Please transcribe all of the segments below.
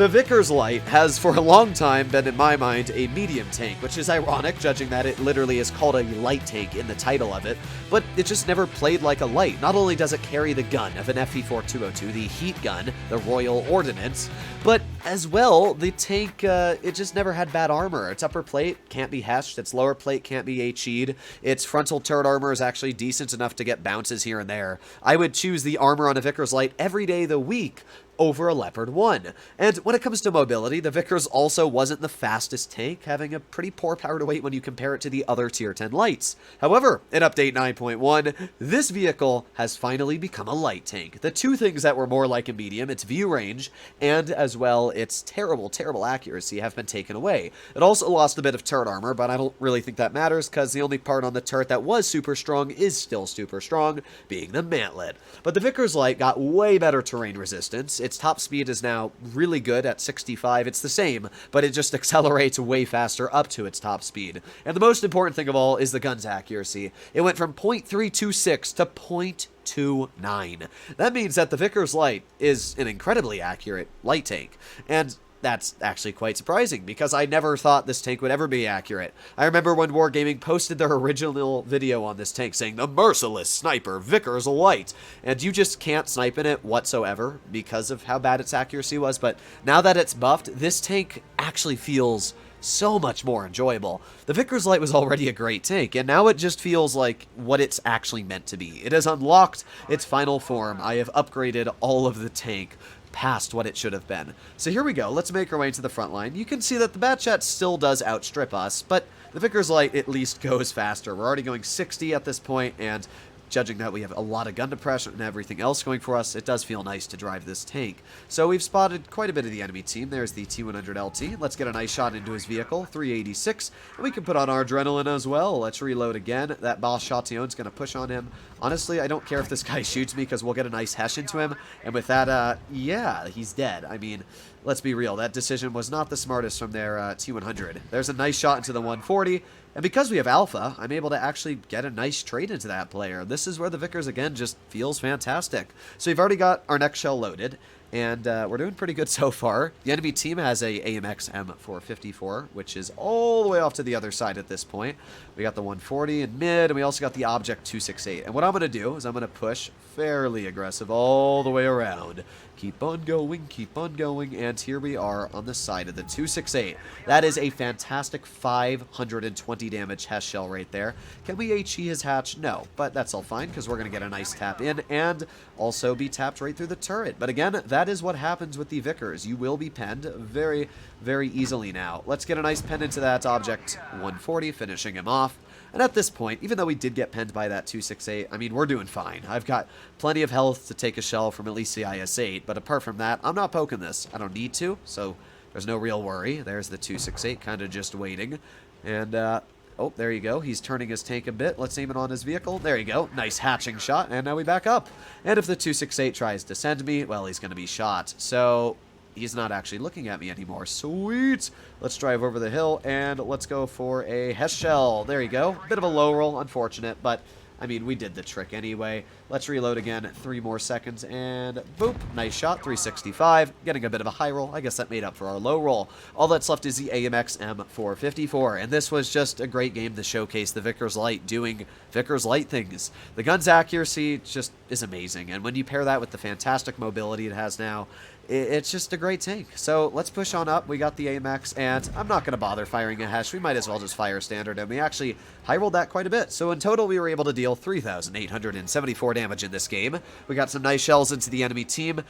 The Vickers Light has for a long time been, in my mind, a medium tank, which is ironic, judging that it literally is called a light tank in the title of it, but it just never played like a light. Not only does it carry the gun of an FE-4202, the heat gun, the Royal Ordnance, but as well, the tank, it just never had bad armor. Its upper plate can't be heshed, its lower plate can't be HE'd, its frontal turret armor is actually decent enough to get bounces here and there. I would choose the armor on a Vickers Light every day of the week over a Leopard 1. And when it comes to mobility, the Vickers also wasn't the fastest tank, having a pretty poor power to weight when you compare it to the other Tier 10 lights. However, in Update 9.1, this vehicle has finally become a light tank. The two things that were more like a medium, its view range, and as well its terrible accuracy, have been taken away. It also lost a bit of turret armor, but I don't really think that matters, because the only part on the turret that was super strong is still super strong, being the mantlet. But the Vickers Light got way better terrain resistance. Its top speed is now really good at 65. It's the same, but it just accelerates way faster up to its top speed. And the most important thing of all is the gun's accuracy. It went from .326 to .29. That means that the Vickers Light is an incredibly accurate light tank. And that's actually quite surprising, because I never thought this tank would ever be accurate. I remember when Wargaming posted their original video on this tank saying, "The merciless sniper Vickers Light," and you just can't snipe in it whatsoever because of how bad its accuracy was. But now that it's buffed, this tank actually feels so much more enjoyable. The Vickers Light was already a great tank, and now it just feels like what it's actually meant to be. It has unlocked its final form. I have upgraded all of the tank past what it should have been. So here we go. Let's make our way into the front line. You can see that the Batchat still does outstrip us, but the Vickers Light at least goes faster. We're already going 60 at this point, and judging that we have a lot of gun depression and everything else going for us, it does feel nice to drive this tank. So we've spotted quite a bit of the enemy team. There's the T-100LT. Let's get a nice shot into his vehicle, 386. And we can put on our adrenaline as well. Let's reload again. That Boss Chatillon's going to push on him. Honestly, I don't care if this guy shoots me, because we'll get a nice hesh into him. And with that, yeah, he's dead. I mean, let's be real. That decision was not the smartest from their T-100. There's a nice shot into the 140. And because we have Alpha, I'm able to actually get a nice trade into that player. This is where the Vickers, again, just feels fantastic. So we've already got our next shell loaded, and we're doing pretty good so far. The enemy team has a AMX M454, which is all the way off to the other side at this point. We got the 140 in mid, and we also got the Object 268. And what I'm going to do is I'm going to push fairly aggressive all the way around. Keep on going, and here we are on the side of the 268. That is a fantastic 520 damage Hess shell right there. Can we HE his hatch? No, but that's all fine, because we're going to get a nice tap in, and also be tapped right through the turret. But again, that is what happens with the Vickers. You will be penned very easily now. Let's get a nice pen into that Object 140, finishing him off. And at this point, even though we did get penned by that 268, I mean, we're doing fine. I've got plenty of health to take a shell from at least the IS-8, but apart from that, I'm not poking this. I don't need to, so there's no real worry. There's the 268, kind of just waiting. And, oh, there you go. He's turning his tank a bit. Let's aim it on his vehicle. There you go. Nice hatching shot, and now we back up. And if the 268 tries to send me, well, he's going to be shot. So he's not actually looking at me anymore. Sweet! Let's drive over the hill, and let's go for a Hess shell. There you go. Bit of a low roll, unfortunate, but I mean, we did the trick anyway. Let's reload again, 3 more seconds, and boop, nice shot, 365. Getting a bit of a high roll. I guess that made up for our low roll. All that's left is the AMX M454, and this was just a great game to showcase the Vickers Light doing Vickers Light things. The gun's accuracy just is amazing, and when you pair that with the fantastic mobility it has now, it's just a great tank. So let's push on up. We got the AMX, and I'm not going to bother firing a Hesh. We might as well just fire standard, and we actually high-rolled that quite a bit. So in total, we were able to deal 3,874 damage in this game. We got some nice shells into the enemy team,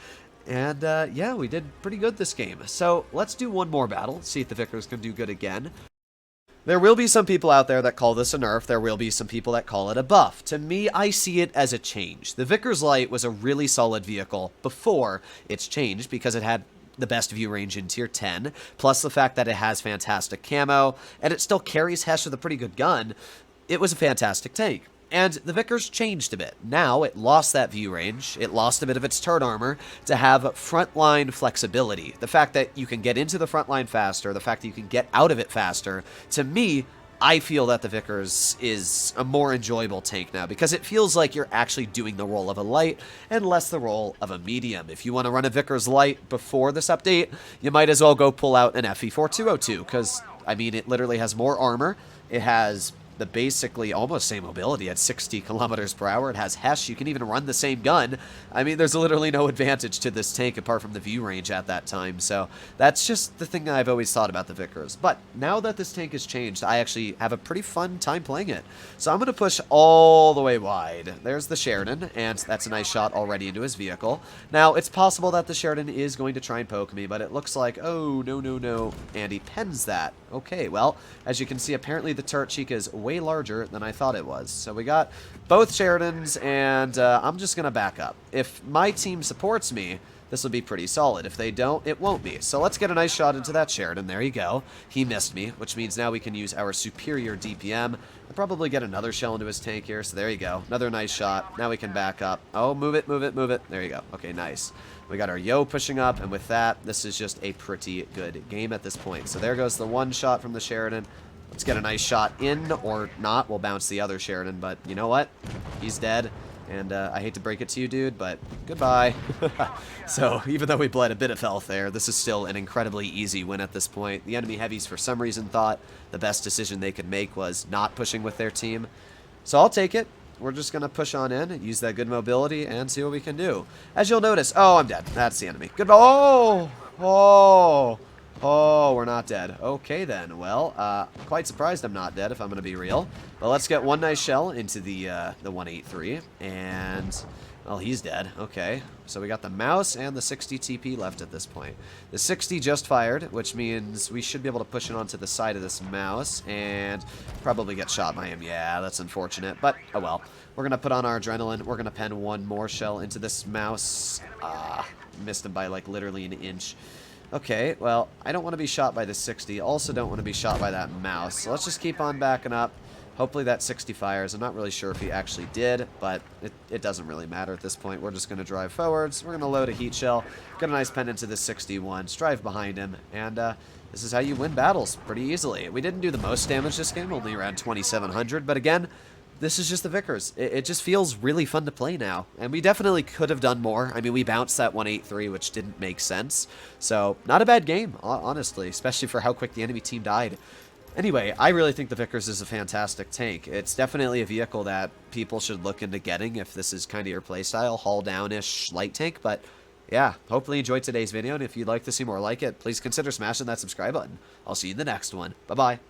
and yeah, we did pretty good this game. So let's do one more battle, see if the Vickers can do good again. There will be some people out there that call this a nerf. There will be some people that call it a buff. To me, I see it as a change. The Vickers Light was a really solid vehicle before it's changed, because it had the best view range in Tier 10, plus the fact that it has fantastic camo, and it still carries Hesh with a pretty good gun. It was a fantastic tank. And the Vickers changed a bit. Now it lost that view range, it lost a bit of its turret armor to have frontline flexibility. The fact that you can get into the front line faster, the fact that you can get out of it faster, to me, I feel that the Vickers is a more enjoyable tank now because it feels like you're actually doing the role of a light and less the role of a medium. If you want to run a Vickers light before this update, you might as well go pull out an FE4202 because, I mean, it literally has more armor. It has the basically almost same mobility at 60 kilometers per hour. It has Hesh. You can even run the same gun. I mean, there's literally no advantage to this tank apart from the view range at that time. So that's just the thing I've always thought about the Vickers. But now that this tank has changed, I actually have a pretty fun time playing it. So I'm going to push all the way wide. There's the Sheridan, and that's a nice shot already into his vehicle. Now, it's possible that the Sheridan is going to try and poke me, but it looks like, oh, no, no, no. And he pens that. Okay, well, as you can see, apparently the turret cheek is way larger than I thought it was. So we got both Sheridans, and I'm just going to back up. If my team supports me, this will be pretty solid. If they don't, it won't be. So let's get a nice shot into that Sheridan. There you go. He missed me, which means now we can use our superior DPM and probably get another shell into his tank here. So there you go. Another nice shot. Now we can back up. Oh, move it, move it, move it. There you go. Okay, nice. We got our Yo pushing up, and with that, this is just a pretty good game at this point. So there goes the one shot from the Sheridan. Let's get a nice shot in, or not. We'll bounce the other Sheridan, but you know what? He's dead. And I hate to break it to you, dude, but goodbye. So even though we bled a bit of health there, this is still an incredibly easy win at this point. The enemy heavies, for some reason, thought the best decision they could make was not pushing with their team. So I'll take it. We're just going to push on in, use that good mobility, and see what we can do. As you'll notice, oh, I'm dead. That's the enemy. Goodbye. Oh! Oh! Oh, we're not dead. Okay, then. Well, quite surprised I'm not dead, if I'm going to be real. But let's get one nice shell into the 183. And, well, he's dead. Okay. So we got the mouse and the 60 TP left at this point. The 60 just fired, which means we should be able to push it onto the side of this mouse and probably get shot by him. Yeah, that's unfortunate, but oh well. We're going to put on our adrenaline. We're going to pen one more shell into this mouse. Missed him by, like, literally an inch. Okay, well, I don't want to be shot by the 60. Also don't want to be shot by that mouse. So let's just keep on backing up. Hopefully that 60 fires. I'm not really sure if he actually did, but it doesn't really matter at this point. We're just going to drive forwards. We're going to load a heat shell, get a nice pen into the 61, drive behind him, and this is how you win battles pretty easily. We didn't do the most damage this game, only around 2,700, but again, this is just the Vickers. It just feels really fun to play now. And we definitely could have done more. I mean, we bounced that 183, which didn't make sense. So, not a bad game, honestly, especially for how quick the enemy team died. Anyway, I really think the Vickers is a fantastic tank. It's definitely a vehicle that people should look into getting if this is kind of your playstyle, haul-down-ish light tank. But, yeah, hopefully you enjoyed today's video. And if you'd like to see more like it, please consider smashing that subscribe button. I'll see you in the next one. Bye-bye.